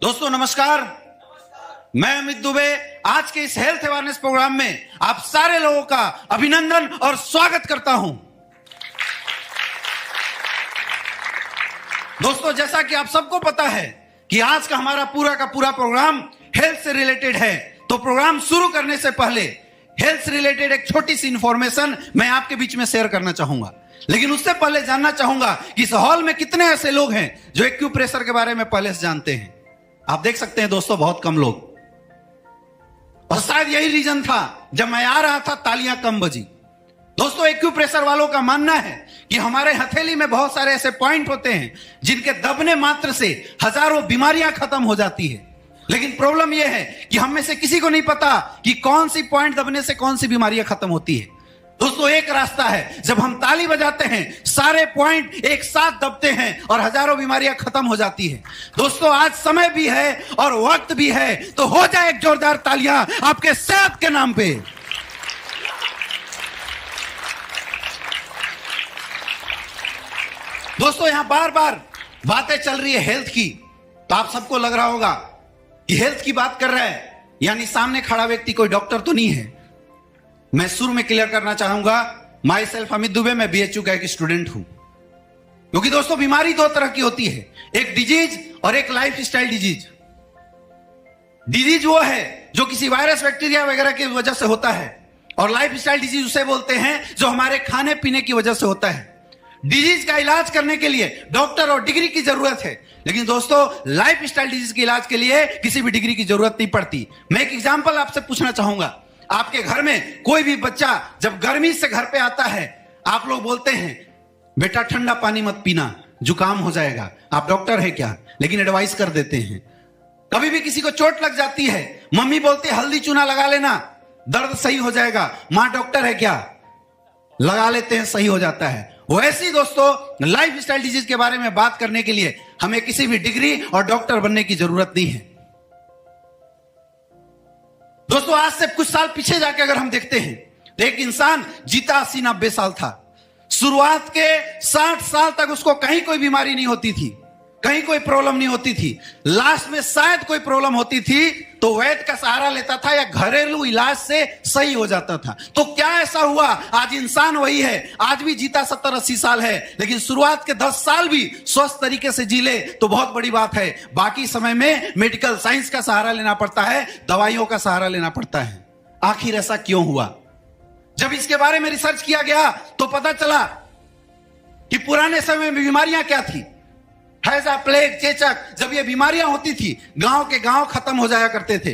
दोस्तों नमस्कार, मैं अमित दुबे आज के इस हेल्थ अवेयरनेस प्रोग्राम में आप सारे लोगों का अभिनंदन और स्वागत करता हूं। दोस्तों जैसा कि आप सबको पता है कि आज का हमारा पूरा प्रोग्राम हेल्थ से रिलेटेड है, तो प्रोग्राम शुरू करने से पहले हेल्थ से रिलेटेड एक छोटी सी इंफॉर्मेशन मैं आपके बीच में शेयर करना चाहूंगा। लेकिन उससे पहले जानना चाहूंगा कि इस हॉल में कितने ऐसे लोग हैं जो एक्यूप्रेशर के बारे में पहले से जानते हैं। आप देख सकते हैं दोस्तों, बहुत कम लोग, और शायद यही रीजन था जब मैं आ रहा था तालियां कम बजी। दोस्तों एक्यूप्रेशर वालों का मानना है कि हमारे हथेली में बहुत सारे ऐसे पॉइंट होते हैं जिनके दबने मात्र से हजारों बीमारियां खत्म हो जाती है। लेकिन प्रॉब्लम यह है कि हम में से किसी को नहीं पता कि कौन सी पॉइंट दबने से कौन सी बीमारियां खत्म होती है। दोस्तों एक रास्ता है, जब हम ताली बजाते हैं सारे पॉइंट एक साथ दबते हैं और हजारों बीमारियां खत्म हो जाती है। दोस्तों आज समय भी है और वक्त भी है, तो हो जाए एक जोरदार तालियां आपके सेहत के नाम पे। दोस्तों यहां बार बार बातें चल रही है हेल्थ की, तो आप सबको लग रहा होगा कि हेल्थ की बात कर रहा है यानी सामने खड़ा व्यक्ति कोई डॉक्टर तो नहीं है। मैं शुरू में क्लियर करना चाहूंगा, माई सेल्फ अमित दुबे, मैं बीएचयू का एक स्टूडेंट हूं। क्योंकि दोस्तों बीमारी दो तरह की होती है, एक डिजीज और एक लाइफ स्टाइल डिजीज। डिजीज वो है जो किसी वायरस बैक्टीरिया वगैरह की वजह से होता है, और लाइफ स्टाइल डिजीज उसे बोलते हैं जो हमारे खाने पीने की वजह से होता है। डिजीज का इलाज करने के लिए डॉक्टर और डिग्री की जरूरत है, लेकिन दोस्तों लाइफ स्टाइल डिजीज के इलाज के लिए किसी भी डिग्री की जरूरत नहीं पड़ती। मैं एक एग्जांपल आपसे पूछना चाहूंगा। आपके घर में कोई भी बच्चा जब गर्मी से घर पे आता है, आप लोग बोलते हैं बेटा ठंडा पानी मत पीना, जुकाम हो जाएगा। आप डॉक्टर है क्या, लेकिन एडवाइस कर देते हैं। कभी भी किसी को चोट लग जाती है, मम्मी बोलती है हल्दी चूना लगा लेना, दर्द सही हो जाएगा। मां डॉक्टर है क्या, लगा लेते हैं, सही हो जाता है। वैसे ही दोस्तों लाइफ स्टाइल डिजीज के बारे में बात करने के लिए हमें किसी भी डिग्री और डॉक्टर बनने की जरूरत नहीं है। दोस्तों आज से कुछ साल पीछे जाके अगर हम देखते हैं तो एक इंसान जीता 80-90 साल था। शुरुआत के 60 साल तक उसको कहीं कोई बीमारी नहीं होती थी, कहीं कोई प्रॉब्लम नहीं होती थी। लास्ट में शायद कोई प्रॉब्लम होती थी तो वैद्य का सहारा लेता था या घरेलू इलाज से सही हो जाता था। तो क्या ऐसा हुआ, आज इंसान वही है, आज भी जीता 70-80 साल है, लेकिन शुरुआत के 10 साल भी स्वस्थ तरीके से जी ले तो बहुत बड़ी बात है। बाकी समय में मेडिकल साइंस का सहारा लेना पड़ता है, दवाइयों का सहारा लेना पड़ता है। आखिर ऐसा क्यों हुआ? जब इसके बारे में रिसर्च किया गया तो पता चला कि पुराने समय में बीमारियां क्या थी। हैजा, प्लेग, चेचक, जब ये बीमारियां होती थी गांव के गांव खत्म हो जाया करते थे।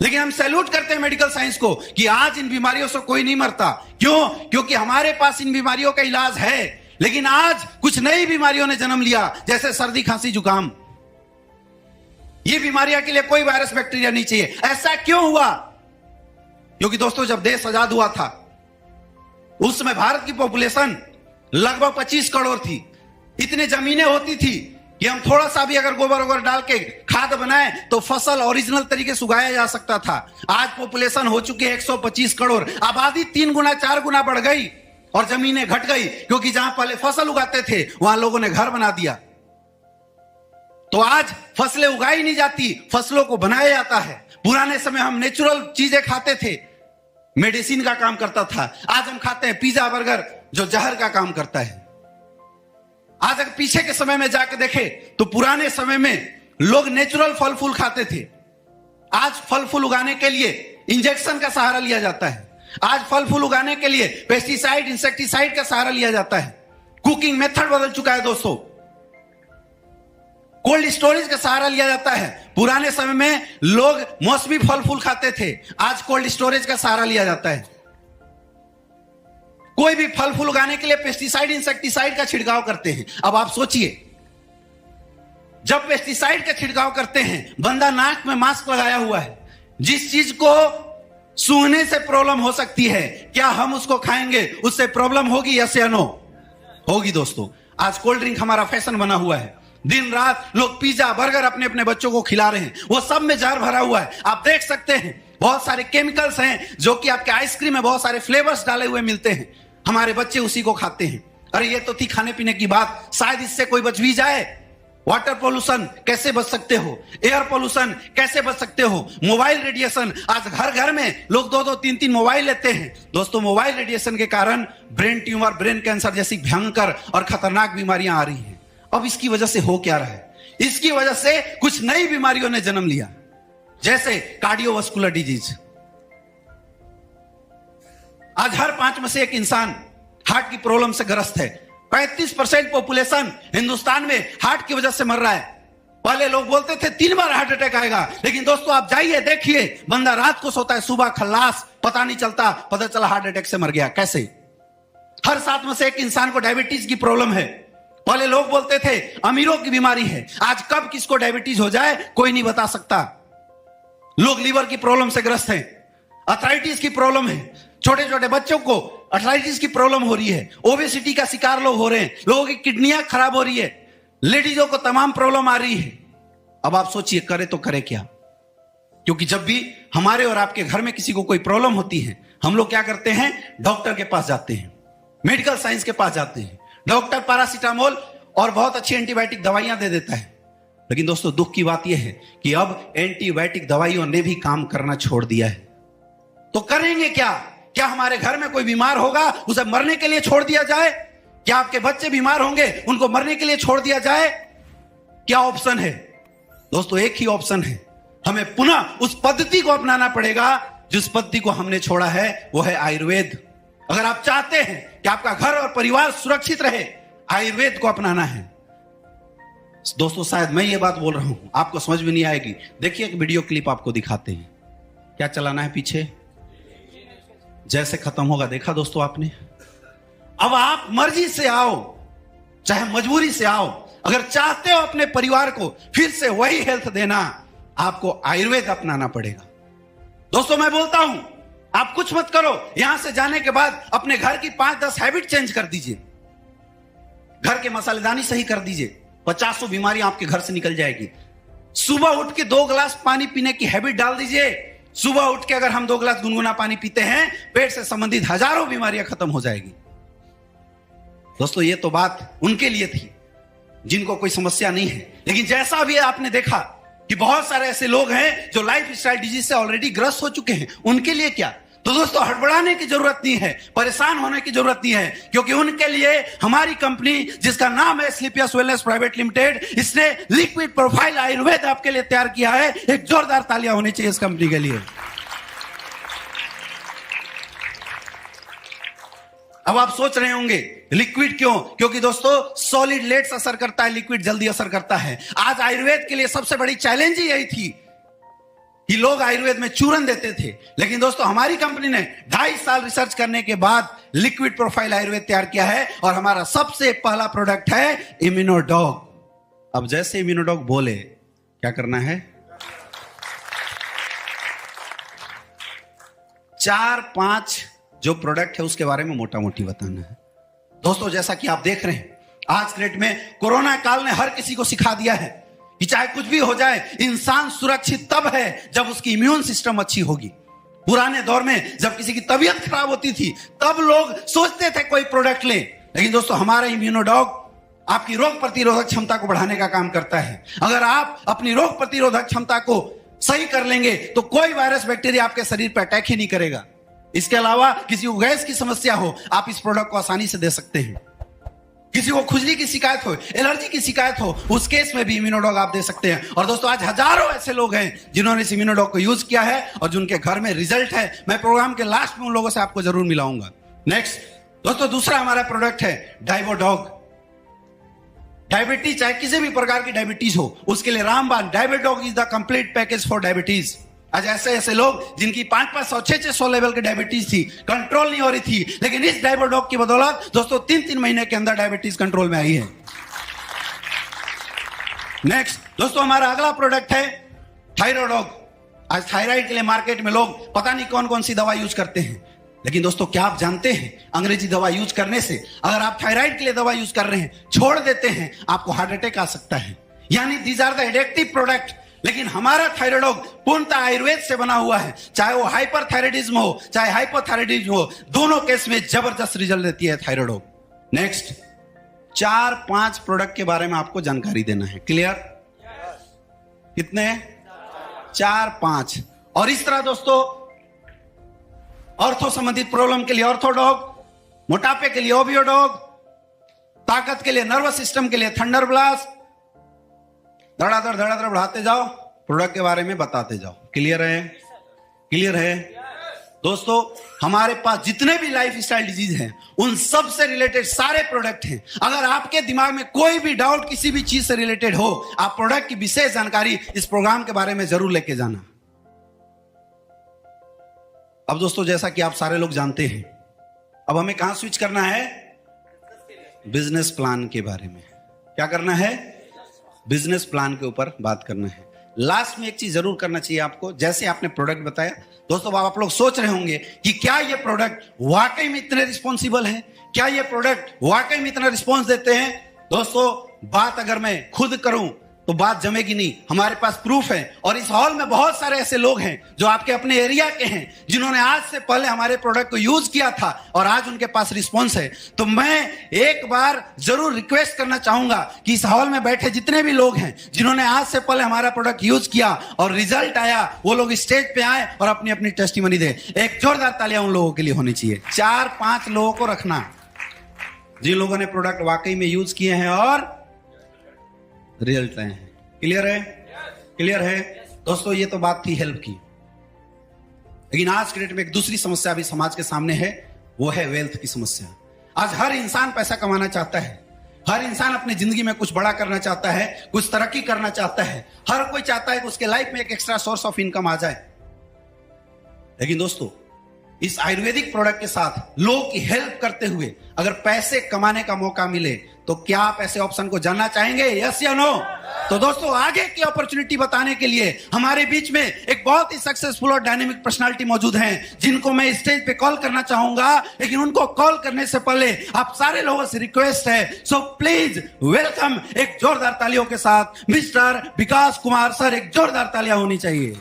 लेकिन हम सैल्यूट करते हैं मेडिकल साइंस को कि आज इन बीमारियों से कोई नहीं मरता। क्यों? क्योंकि हमारे पास इन बीमारियों का इलाज है। लेकिन आज कुछ नई बीमारियों ने जन्म लिया, जैसे सर्दी, खांसी, जुकाम। ये बीमारियां के लिए कोई वायरस बैक्टीरिया नहीं चाहिए। ऐसा क्यों हुआ? क्योंकि दोस्तों जब देश आजाद हुआ था उस समय भारत की पॉपुलेशन लगभग 25 करोड़ थी। इतनी जमीनें होती थी कि हम थोड़ा सा भी अगर गोबर वोबर डाल के खाद बनाए तो फसल ओरिजिनल तरीके से उगाया जा सकता था। आज पॉपुलेशन हो चुकी है 125 करोड़, आबादी 3 गुना 4 गुना बढ़ गई और जमीनें घट गई, क्योंकि जहां पहले फसल उगाते थे वहां लोगों ने घर बना दिया। तो आज फसलें उगाई नहीं जाती, फसलों को बनाया जाता है। पुराने समय हम नेचुरल चीजें खाते थे, मेडिसिन का काम करता था। आज हम खाते हैं पिज्जा, बर्गर, जो जहर का काम करता है। आज अगर पीछे के समय में जाकर देखें तो पुराने समय में लोग नेचुरल फल फूल खाते थे। आज फल फूल उगाने के लिए इंजेक्शन का सहारा लिया जाता है। आज फल फूल उगाने के लिए पेस्टिसाइड, इंसेक्टिसाइड का सहारा लिया जाता है। कुकिंग मेथड बदल चुका है दोस्तों। कोल्ड स्टोरेज का सहारा लिया जाता है। पुराने समय में लोग मौसमी फल फूल खाते थे, आज कोल्ड स्टोरेज का सहारा लिया जाता है। कोई भी फल फूल उगाने के लिए पेस्टिसाइड, इंसेक्टिसाइड का छिड़काव करते हैं। अब आप सोचिए, जब पेस्टिसाइड का छिड़काव करते हैं, बंदा नाक में मास्क लगाया हुआ है, जिस चीज को सूंघने से प्रॉब्लम हो सकती है, क्या हम उसको खाएंगे? उससे प्रॉब्लम होगी? यस या नो? होगी दोस्तों। आज कोल्ड ड्रिंक हमारा फैशन बना हुआ है। दिन रात लोग पिज्जा, बर्गर अपने अपने बच्चों को खिला रहे हैं, वो सब में जहर भरा हुआ है। आप देख सकते हैं बहुत सारे केमिकल्स हैं जो कि आपके आइसक्रीम में बहुत सारे फ्लेवर्स डाले हुए मिलते हैं। हमारे बच्चे उसी को खाते हैं। अरे ये तो थी खाने पीने की बात, शायद इससे कोई बच भी जाए। वाटर पोल्यूशन कैसे बच सकते हो, एयर पोल्यूशन कैसे बच सकते हो, मोबाइल रेडिएशन, आज घर घर में लोग 2-2, 3-3 मोबाइल लेते हैं। दोस्तों मोबाइल रेडिएशन के कारण ब्रेन ट्यूमर, ब्रेन कैंसर जैसी भयंकर और खतरनाक बीमारियां आ रही हैं। अब इसकी वजह से हो क्या रहा है? इसकी वजह से कुछ नई बीमारियों ने जन्म लिया, जैसे कार्डियोवास्कुलर डिजीज। आज हर 5 में से एक इंसान हार्ट की प्रॉब्लम से ग्रस्त है। 35% पॉपुलेशन हिंदुस्तान में हार्ट की वजह से मर रहा है। पहले लोग बोलते थे 3 बार हार्ट अटैक आएगा, लेकिन दोस्तों आप जाइए देखिए, बंदा रात को सोता है, सुबह खल्लास, पता नहीं चलता, पता चला हार्ट अटैक से मर गया। कैसे? हर 7 में से एक इंसान को डायबिटीज की प्रॉब्लम है। पहले लोग बोलते थे अमीरों की बीमारी है, आज कब किसको डायबिटीज हो जाए कोई नहीं बता सकता। लोग लीवर की प्रॉब्लम से ग्रस्त हैं, अर्थराइटिस की प्रॉब्लम है, छोटे छोटे बच्चों को अर्थराइटिस की प्रॉब्लम हो रही है, ओबेसिटी का शिकार लोग हो रहे हैं, लोगों की किडनियां खराब हो रही है, लेडीजों को तमाम प्रॉब्लम आ रही है। अब आप सोचिए करे तो करे क्या? क्योंकि जब भी हमारे और आपके घर में किसी को कोई प्रॉब्लम होती है, हम लोग क्या करते हैं? डॉक्टर के पास जाते हैं, मेडिकल साइंस के पास जाते हैं। डॉक्टर पैरासीटामोल और बहुत अच्छी एंटीबायोटिक दवाइयां दे देता है। लेकिन दोस्तों दुख की बात यह है कि अब एंटीबायोटिक दवाइयों ने भी काम करना छोड़ दिया है। तो करेंगे क्या? क्या हमारे घर में कोई बीमार होगा, उसे मरने के लिए छोड़ दिया जाए? क्या आपके बच्चे बीमार होंगे, उनको मरने के लिए छोड़ दिया जाए? क्या ऑप्शन है? दोस्तों एक ही ऑप्शन है, हमें पुनः उस पद्धति को अपनाना पड़ेगा जिस पद्धति को हमने छोड़ा है, वो है आयुर्वेद। अगर आप चाहते हैं कि आपका घर और परिवार सुरक्षित रहे, आयुर्वेद को अपनाना है। दोस्तों शायद मैं ये बात बोल रहा हूं, आपको समझ में नहीं आएगी। देखिए एक वीडियो क्लिप आपको दिखाते हैं। क्या चलाना है पीछे? जैसे खत्म होगा, देखा दोस्तों आपने? अब आप मर्जी से आओ, चाहे मजबूरी से आओ, अगर चाहते हो अपने परिवार को फिर से वही हेल्थ देना, आपको आयुर्वेद अपनाना पड़ेगा। दोस्तों मैं बोलता हूं, आप कुछ मत करो, यहां से जाने के बाद अपने घर की 5-10 हैबिट चेंज कर दीजिए। घर के मसालेदानी सही कर दीजिए, 50 बीमारियां आपके घर से निकल जाएगी। सुबह उठ के 2 गिलास पानी पीने की हैबिट डाल दीजिए। सुबह उठ के अगर हम 2 गिलास गुनगुना पानी पीते हैं, पेट से संबंधित हजारों बीमारियां खत्म हो जाएगी। दोस्तों ये तो बात उनके लिए थी जिनको कोई समस्या नहीं है, लेकिन जैसा भी आपने देखा कि बहुत सारे ऐसे लोग हैं जो लाइफ स्टाइल डिजीज से ऑलरेडी ग्रस्त हो चुके हैं, उनके लिए क्या? तो दोस्तों हड़बड़ाने की जरूरत नहीं है, परेशान होने की जरूरत नहीं है, क्योंकि उनके लिए हमारी कंपनी जिसका नाम है स्लीपियस वेलनेस प्राइवेट लिमिटेड, इसने लिक्विड प्रोफाइल आयुर्वेद आपके लिए तैयार किया है। एक जोरदार तालियां होनी चाहिए इस कंपनी के लिए। अब आप सोच रहे होंगे लिक्विड क्यों? क्योंकि दोस्तों सॉलिड लेट्स असर करता है, लिक्विड जल्दी असर करता है। आज आयुर्वेद के लिए सबसे बड़ी चैलेंज ही यही थी कि लोग आयुर्वेद में चूरन देते थे, लेकिन दोस्तों हमारी कंपनी ने 2.5 साल रिसर्च करने के बाद लिक्विड प्रोफाइल आयुर्वेद तैयार किया है, और हमारा सबसे पहला प्रोडक्ट है इम्यूनोडॉग। अब जैसे इम्यूनोडॉग बोले क्या करना है? 4-5 जो प्रोडक्ट है उसके बारे में मोटा मोटी बताना है। दोस्तों जैसा कि आप देख रहे हैं, आज के डेट में कोरोना काल ने हर किसी को सिखा दिया है कि चाहे कुछ भी हो जाए, इंसान सुरक्षित तब है जब उसकी इम्यून सिस्टम अच्छी होगी। पुराने दौर में जब किसी की तबीयत खराब होती थी, तब लोग सोचते थे कोई प्रोडक्ट ले, लेकिन दोस्तों हमारा इम्यूनोडॉग आपकी रोग प्रतिरोधक क्षमता को बढ़ाने का काम करता है। अगर आप अपनी रोग प्रतिरोधक क्षमता को सही कर लेंगे तो कोई वायरस बैक्टीरिया आपके शरीर पर अटैक ही नहीं करेगा। इसके अलावा किसी को गैस की समस्या हो, आप इस प्रोडक्ट को आसानी से दे सकते हैं। किसी को खुजली की शिकायत हो, एलर्जी की शिकायत हो, उस केस में भी इम्यूनोडॉग आप दे सकते हैं। और दोस्तों आज हजारों ऐसे लोग हैं जिन्होंने इस इम्यूनोडॉग को यूज किया है और जिनके घर में रिजल्ट है। मैं प्रोग्राम के लास्ट में उन लोगों से आपको जरूर मिलाऊंगा। नेक्स्ट दोस्तों दूसरा हमारा प्रोडक्ट है डाइबोडॉग। डायबिटीज, चाहे किसी भी प्रकार की डायबिटीज हो, उसके लिए रामबाण Diabidog is the complete package for diabetes. आज ऐसे ऐसे लोग जिनकी 500, 600 लेवल की डायबिटीज थी, कंट्रोल नहीं हो रही थी, लेकिन इस डायबिडॉग की बदौलत दोस्तों 3-3 महीने के अंदर डायबिटीज कंट्रोल में आई है। नेक्स्ट दोस्तों हमारा अगला प्रोडक्ट है थायराइडॉग। आज थायराइड के लिए मार्केट में लोग पता नहीं कौन कौन सी दवा यूज करते हैं, लेकिन दोस्तों क्या आप जानते हैं अंग्रेजी दवा यूज करने से, अगर आप थायराइड के लिए दवा यूज कर रहे हैं, छोड़ देते हैं, आपको हार्ट अटैक आ सकता है। यानी these are the addictive product. लेकिन हमारा थायराइडॉग पूर्णतः आयुर्वेद से बना हुआ है, चाहे वो हाइपरथायराइडिज्म हो चाहे हाइपोथायराइडिज्म हो, दोनों केस में जबरदस्त रिजल्ट देती है थायराइडॉग। नेक्स्ट 4-5 प्रोडक्ट के बारे में आपको जानकारी देना है। क्लियर? कितने? 4-5। और इस तरह दोस्तों, ऑर्थो संबंधित प्रॉब्लम के लिए ऑर्थोडॉग, मोटापे के लिए ओबियोडॉग, ताकत के लिए नर्वस सिस्टम के लिए थंडर ब्लास्ट, धड़ाधड़ धड़ाधड़ बढ़ाते जाओ, प्रोडक्ट के बारे में बताते जाओ। क्लियर है? क्लियर है दोस्तों? हमारे पास जितने भी लाइफ स्टाइल डिजीज हैं, उन सब से रिलेटेड सारे प्रोडक्ट हैं। अगर आपके दिमाग में कोई भी डाउट किसी भी चीज से रिलेटेड हो, आप प्रोडक्ट की विशेष जानकारी इस प्रोग्राम के बारे में जरूर लेके जाना। अब दोस्तों, जैसा कि आप सारे लोग जानते हैं, अब हमें कहां स्विच करना है? बिजनेस प्लान के बारे में। क्या करना है? बिजनेस प्लान के ऊपर बात करना है। लास्ट में एक चीज जरूर करना चाहिए आपको। जैसे आपने प्रोडक्ट बताया दोस्तों, आप लोग सोच रहे होंगे कि क्या ये प्रोडक्ट वाकई में इतने रिस्पॉन्सिबल हैं? क्या ये प्रोडक्ट वाकई में इतना रिस्पॉन्स देते हैं? दोस्तों, बात अगर मैं खुद करूं तो बात जमेगी नहीं। हमारे पास प्रूफ है, और इस हॉल में बहुत सारे ऐसे लोग हैं जो आपके अपने एरिया के हैं, जिन्होंने आज से पहले हमारे प्रोडक्ट को यूज किया था और आज उनके पास रिस्पॉन्स है। तो मैं एक बार जरूर रिक्वेस्ट करना चाहूंगा कि इस हॉल में बैठे जितने भी लोग हैं जिन्होंने आज से पहले हमारा प्रोडक्ट यूज किया और रिजल्ट आया, वो लोग स्टेज पे आए और अपनी अपनी टेस्टिमनी दे। एक जोरदार तालियां उन लोगों के लिए होनी चाहिए। 4-5 लोगों को रखना जिन लोगों ने प्रोडक्ट वाकई में यूज किए हैं और रिजल्ट आए हैं। क्लियर है? क्लियर है दोस्तों? ये तो बात थी हेल्प की, लेकिन आज के डेट में एक दूसरी समस्या भी समाज के सामने है, वो है वेल्थ की समस्या। आज हर इंसान पैसा कमाना चाहता है, हर इंसान अपनी जिंदगी में कुछ बड़ा करना चाहता है, कुछ तरक्की करना चाहता है। हर कोई चाहता है कि उसके लाइफ में एक एक्स्ट्रा सोर्स ऑफ इनकम आ जाए। लेकिन दोस्तों, इस आयुर्वेदिक प्रोडक्ट के साथ लोगों की हेल्प करते हुए अगर पैसे कमाने का मौका मिले, तो क्या आप ऐसे ऑप्शन को जानना चाहेंगे? यस या नो? तो दोस्तों, आगे की अपॉर्चुनिटी बताने के लिए हमारे बीच में एक बहुत ही सक्सेसफुल और डायनेमिक पर्सनालिटी मौजूद हैं, जिनको मैं स्टेज पे कॉल करना चाहूंगा। लेकिन उनको कॉल करने से पहले आप सारे लोगों से रिक्वेस्ट है, सो प्लीज वेलकम एक जोरदार तालियों के साथ मिस्टर विकास कुमार सर। एक जोरदार तालियां होनी चाहिए।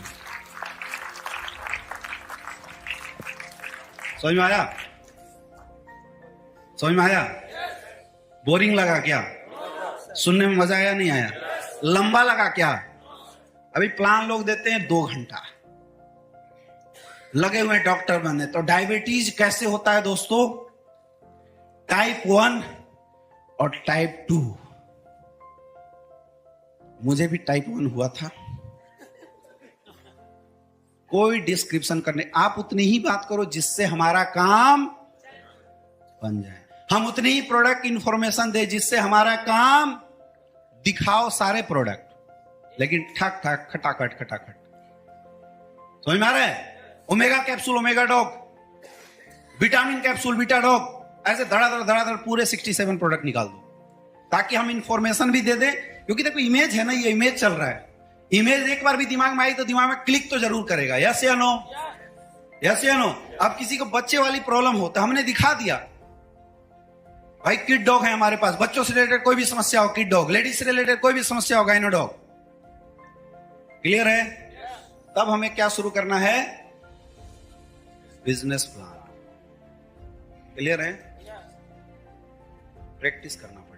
समझ में आया? समझ में आया? बोरिंग लगा क्या? सुनने में मजा आया नहीं आया? लंबा लगा क्या? अभी प्लान लोग देते हैं 2 घंटा, लगे हुए डॉक्टर बनने। तो डायबिटीज कैसे होता है दोस्तों? टाइप 1 और टाइप 2। मुझे भी टाइप 1 हुआ था। कोई डिस्क्रिप्शन करने, आप उतनी ही बात करो जिससे हमारा काम बन जाए। हम उतनी ही प्रोडक्ट इंफॉर्मेशन दे जिससे हमारा काम दिखाओ सारे प्रोडक्ट, लेकिन ठक ठक खटाखट खटाखट। समझ में आ रहा है? Omega capsule omega dog, vitamin capsule beta dog, ऐसे धड़ाधड़ धड़ाधड़ पूरे 67 प्रोडक्ट निकाल दो, ताकि हम इंफॉर्मेशन भी दे दें। क्योंकि देखो, इमेज है ना, ये इमेज चल रहा है। इमेज एक बार भी दिमाग में आई तो दिमाग में क्लिक तो जरूर करेगा। यस या नो? यस या नो? अब किसी को बच्चे वाली प्रॉब्लम हो तो हमने दिखा दिया, भाई किड डॉग है हमारे पास। बच्चों से रिलेटेड कोई भी समस्या हो, किड डॉग। लेडीज से रिलेटेड कोई भी समस्या हो, गाइनो डॉग। क्लियर है? तब हमें क्या शुरू करना है? Business plan. क्लियर है? प्रैक्टिस करना पड़ेगा।